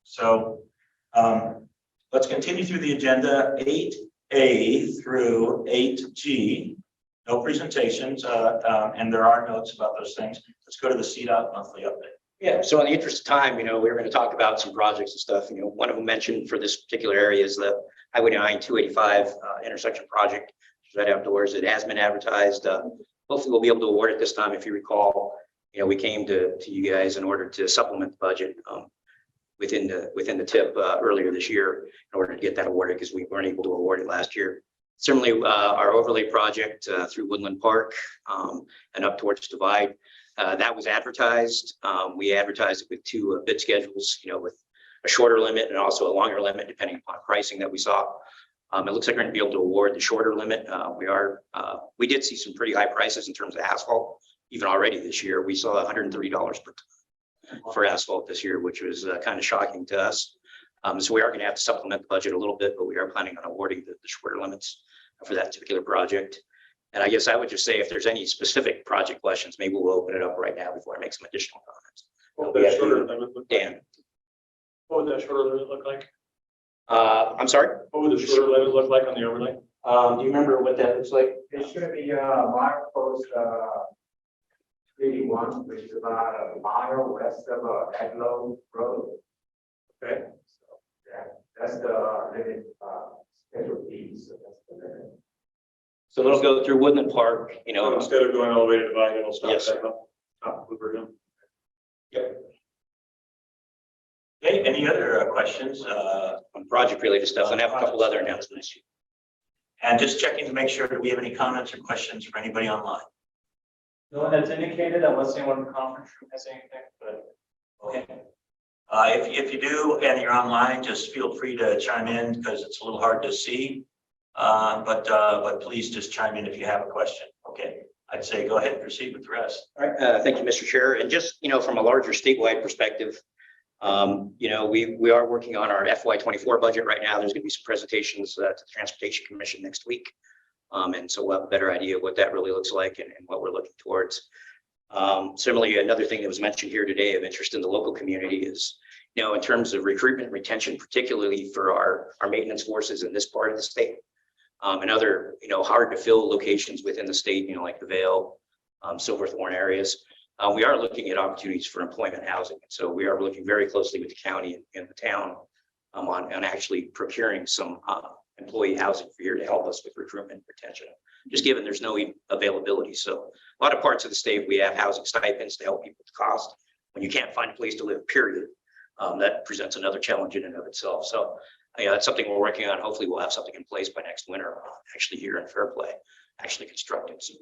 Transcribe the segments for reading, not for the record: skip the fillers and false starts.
So let's continue through the agenda. 8A through 8G. No presentations, and there are notes about those things. Let's go to the CDOT monthly update. Yeah, so in the interest of time, we were going to talk about some projects and stuff. One of them mentioned for this particular area is the Highway 9 285 intersection project right outdoors. It has been advertised. Hopefully we'll be able to award it this time. If you recall, we came to you guys in order to supplement the budget within the TIP earlier this year in order to get that awarded because we weren't able to award it last year. Similarly, our overlay project through Woodland Park and up towards Divide, that was advertised. We advertised it with two bid schedules, with a shorter limit and also a longer limit, depending upon pricing that we saw. It looks like we're going to be able to award the shorter limit. We did see some pretty high prices in terms of asphalt, even already this year. We saw $130 per ton for asphalt this year, which was kind of shocking to us. So we are going to have to supplement the budget a little bit, but we are planning on awarding the shorter limits for that particular project. And I guess I would just say if there's any specific project questions, maybe we'll open it up right now before I make some additional comments. What would that shorter limit look like? Dan. What would that shorter limit look like? I'm sorry? What would the shorter limit look like on the overlay? Do you remember what that looks like? It should be milepost 81, which is about a mile west of Aglow Road. Okay. So that's the limit schedule B. So that's the limit. So it'll go through Woodland Park, So instead of going all the way to Divide, it'll stop Yes, at top of Blue Hill. Yep. Okay, any other questions? On project related stuff, and I have a couple other announcements. And just checking to make sure that we have any comments or questions for anybody online. No one has indicated unless anyone in the conference room has anything, but Okay. If you do and you're online, just feel free to chime in because it's a little hard to see. But please just chime in if you have a question. Okay, I'd say go ahead and proceed with the rest. All right, thank you, Mr. Chair. And just, from a larger statewide perspective, we are working on our FY24 budget right now. There's going to be some presentations to the Transportation Commission next week. And so we'll have a better idea of what that really looks like and what we're looking towards. Similarly, another thing that was mentioned here today of interest in the local community is, in terms of recruitment and retention, particularly for our maintenance forces in this part of the state, and other, hard to fill locations within the state, like the Vale, Silverthorne areas. We are looking at opportunities for employment housing. So we are looking very closely with the county and the town on actually procuring some employee housing for here to help us with recruitment and retention, just given there's no availability. So a lot of parts of the state, we have housing stipends to help people with the cost. When you can't find a place to live, period, that presents another challenge in and of itself. So that's something we're working on. Hopefully we'll have something in place by next winter, actually here in Fairplay, actually constructed. So,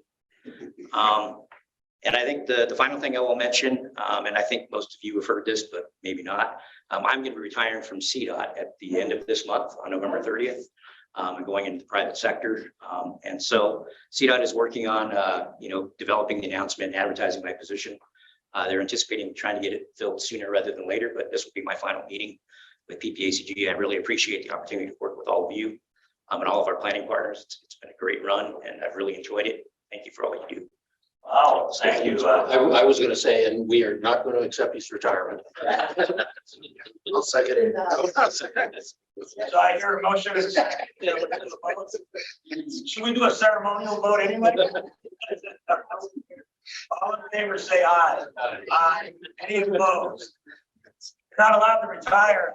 and I think the final thing I will mention, and I think most of you have heard this, but maybe not, I'm going to be retiring from CDOT at the end of this month on November 30th. And going into the private sector. And so CDOT is working on, developing the announcement and advertising my position. They're anticipating trying to get it filled sooner rather than later, but this will be my final meeting with PPACG. I really appreciate the opportunity to work with all of you and all of our planning partners. It's been a great run and I've really enjoyed it. Thank you for all you do. Wow, thank you. I was going to say, and we are not going to accept his retirement. I'll second it. So I hear a motion. Should we do a ceremonial vote anyway? All in favor, say aye. Aye. Any opposed? You're not allowed to retire.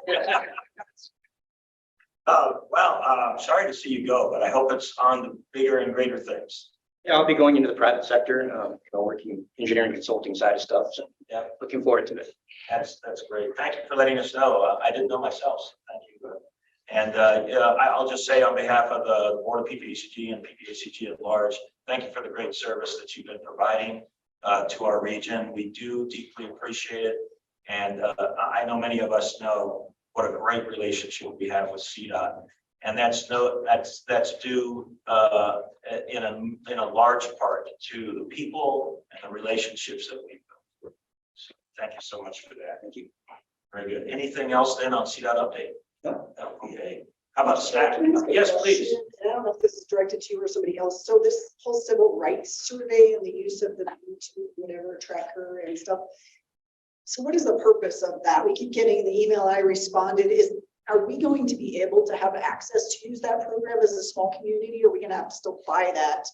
Well, sorry to see you go, but I hope it's on the bigger and greater things. Yeah, I'll be going into the private sector, working engineering consulting side of stuff. So yeah, looking forward to it. That's great. Thank you for letting us know. I didn't know myself. So thank you. And I'll just say on behalf of the Board of PPACG and PPACG at large, thank you for the great service that you've been providing to our region. We do deeply appreciate it. And I know many of us know what a great relationship we have with CDOT. And that's due in a large part to the people and the relationships that we've built. So thank you so much for that. Thank you. Very good. Anything else then on CDOT update? No. Okay. How about staff? Yes, please. I don't know if this is directed to you or somebody else. So this whole civil rights survey and the use of the whatever tracker and stuff, So what is the purpose of that? We keep getting the email, I responded, are we going to be able to have access to use that program as a small community? Or are we gonna have to still buy that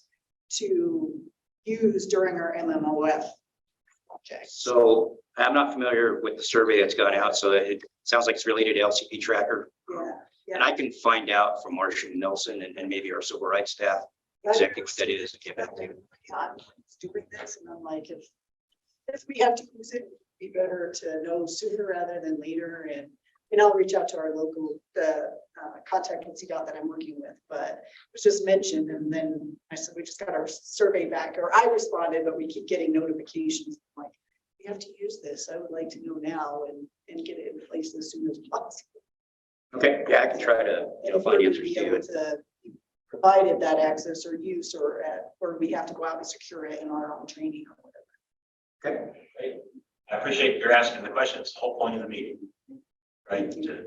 to use during our MMOF project? So I'm not familiar with the survey that's gone out, so it sounds like it's related to LCP tracker. Yeah. And I can find out from Marcia Nelson and maybe our civil rights staff exactly what that is and get back to you. I'm doing this and I'm like, if we have to use it, it'd be better to know sooner rather than later. And I'll reach out to our local contact at CDOT that I'm working with, but it was just mentioned. And then I said, we just got our survey back, or I responded, but we keep getting notifications. I'm like, we have to use this. I would like to know now and get it in place as soon as possible. Okay, yeah, I can try to And if find we're answers to be you. able to provided that access or use, or we have to go out and secure it in our own training or whatever. Okay. Great. I appreciate your asking the questions. The whole point of the meeting, right? To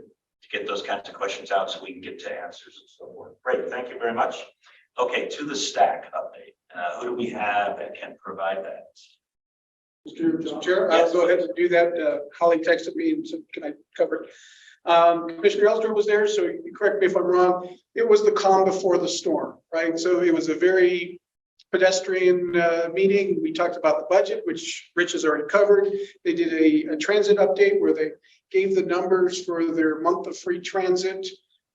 get those kinds of questions out so we can get to answers and so forth. Great, thank you very much. Okay, to the stack update. Who do we have that can provide that? Mr. Chair, Yes. I'll go ahead and do that. Holly texted me and said, can I cover it? Commissioner Elsdorf was there, so you correct me if I'm wrong. It was the calm before the storm, right? So it was a very pedestrian meeting. We talked about the budget, which Rich has already covered. They did a transit update where they gave the numbers for their month of free transit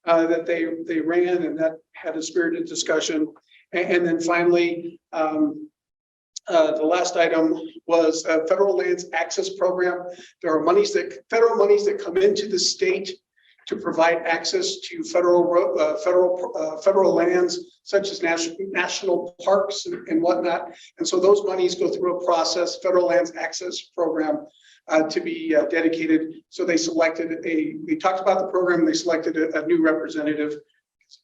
that they ran, and that had a spirited discussion. And then finally, the last item was a federal lands access program. There are federal monies that come into the state to provide access to federal lands such as national parks and whatnot. And so those monies go through a process, federal lands access program, to be dedicated. So they we talked about the program, and they selected a new representative.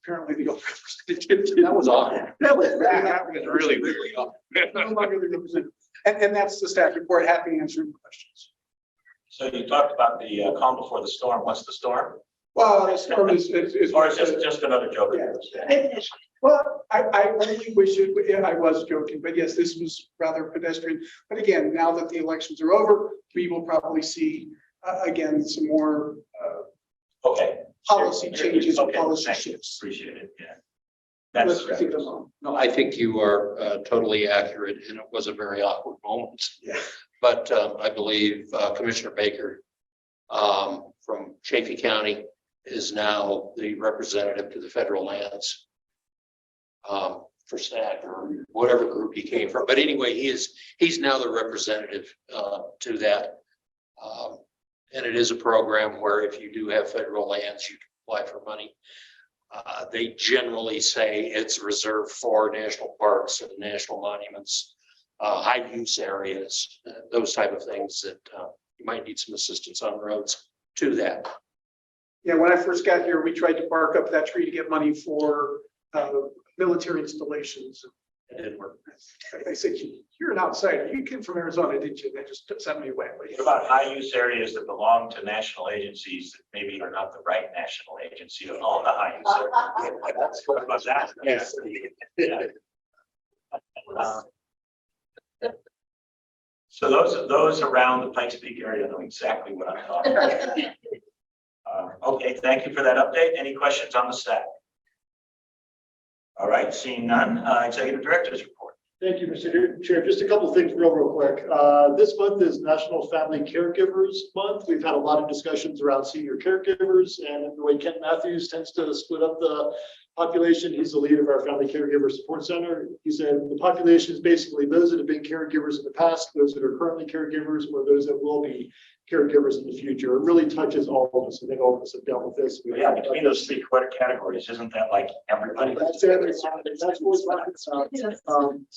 Apparently the old representative. That was awful. That was Really awful. no longer the representative. And that's the staff report. Happy answering questions. So you talked about the calm before the storm. What's the storm? Well, the storm is Or is it just another joke? Yeah. Well, I only wish I was joking, but yes, this was rather pedestrian. But again, now that the elections are over, we will probably see again some more Okay. policy changes or Okay, policy thank you. shifts. Appreciate it, yeah. Unless That's you think I'm wrong. No, I think you are totally accurate, and it was a very awkward moment. Yeah. But I believe Commissioner Baker from Chaffey County is now the representative to the federal lands for SNAC or whatever group he came from. But anyway, he's now the representative to that. And it is a program where if you do have federal lands, you can apply for money. They generally say it's reserved for national parks and national monuments, high use areas, those type of things that you might need some assistance on roads to that. Yeah, when I first got here, we tried to bark up that tree to get money for military installations. It didn't work. I said, you're an outsider. You came from Arizona, didn't you? They just sent me away. What about high use areas that belong to national agencies that maybe are not the right national agency to own the high use area? What about that? Yes. Yeah. So those around the Pikes Peak area know exactly what I'm talking about. Okay, thank you for that update. Any questions on the stack? All right, seeing none, Executive Director's report. Thank you, Mr. Chair. Just a couple of things real quick. This month is National Family Caregivers Month. We've had a lot of discussions around senior caregivers, and the way Kent Matthews tends to split up the population, he's the lead of our Family Caregiver Support Center. He said the population is basically those that have been caregivers in the past, those that are currently caregivers, or those that will be caregivers in the future. It really touches all of us. I think all of us have dealt with this. Yeah, between those three categories, isn't that like everybody? That's it. That's what so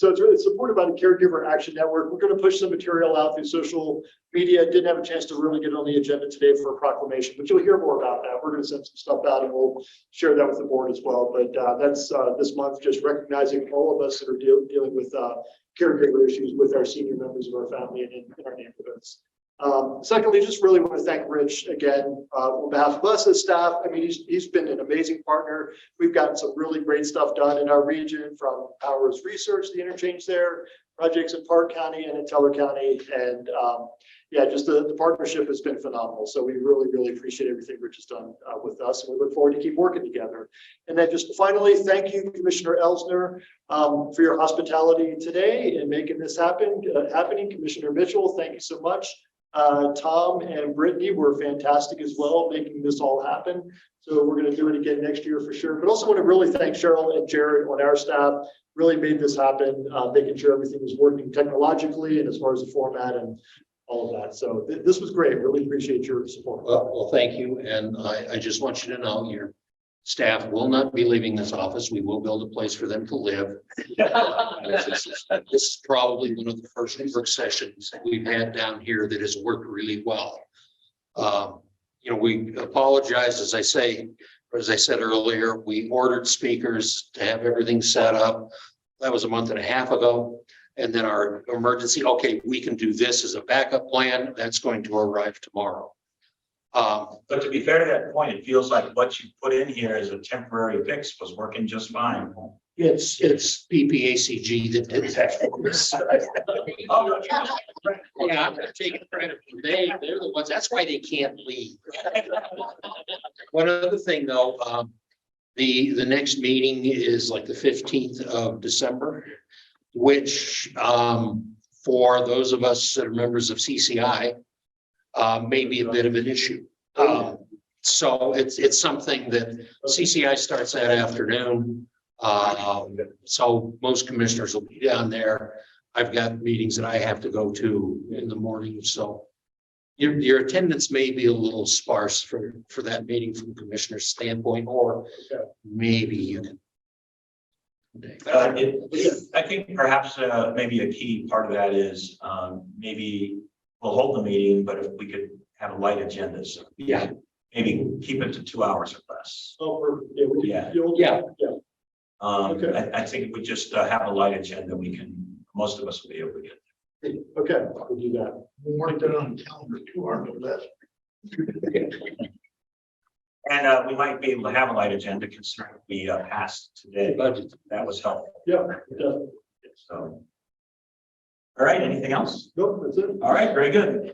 it's supported by the Caregiver Action Network. We're going to push some material out through social media. Didn't have a chance to really get it on the agenda today for a proclamation, but you'll hear more about that. We're going to send some stuff out and we'll share that with the board as well. But that's this month, just recognizing all of us that are dealing with caregiver issues with our senior members of our family and in our neighborhoods. Secondly, just really want to thank Rich again on behalf of us as staff. I mean, he's been an amazing partner. We've gotten some really great stuff done in our region, from Powers Research, the interchange there, projects in Park County and in Teller County. And yeah, just the partnership has been phenomenal. So we really, really appreciate everything Rich has done with us, and we look forward to keep working together. And then just finally, thank you, Commissioner Elsner, for your hospitality today and making this happening. Commissioner Mitchell, thank you so much. Tom and Brittany were fantastic as well, making this all happen. So we're going to do it again next year for sure. But also want to really thank Cheryl and Jared on our staff, really made this happen, making sure everything was working technologically and as far as the format and all of that. So this was great. Really appreciate your support. Well, thank you. And I just want you to know your staff will not be leaving this office. We will build a place for them to live. This is probably one of the first work sessions we've had down here that has worked really well. We apologize, as I said earlier, we ordered speakers to have everything set up. That was a month and a half ago. And then our emergency, okay, we can do this as a backup plan. That's going to arrive tomorrow. But to be fair to that point, it feels like what you put in here as a temporary fix was working just fine. It's PPACG that did that for us. Yeah, I'm not taking credit for they're the ones, that's why they can't leave. One other thing though, the next meeting is like the 15th of December, which for those of us that are members of CCI, may be a bit of an issue. So it's something that CCI starts that afternoon. So most commissioners will be down there. I've got meetings that I have to go to in the morning. So your attendance may be a little sparse for that meeting from commissioner's standpoint, or maybe you can. I think perhaps maybe a key part of that is maybe we'll hold the meeting, but if we could have a light agenda, so Yeah. maybe keep it to 2 hours or less. Yeah. I think if we just have a light agenda, most of us will be able to get. Okay, we'll do that. We'll mark that on the calendar, 2 hours or less. And we might be able to have a light agenda considering we passed today. Budget. That was helpful. Yeah. So. All right, anything else? Nope, that's it. All right, very good.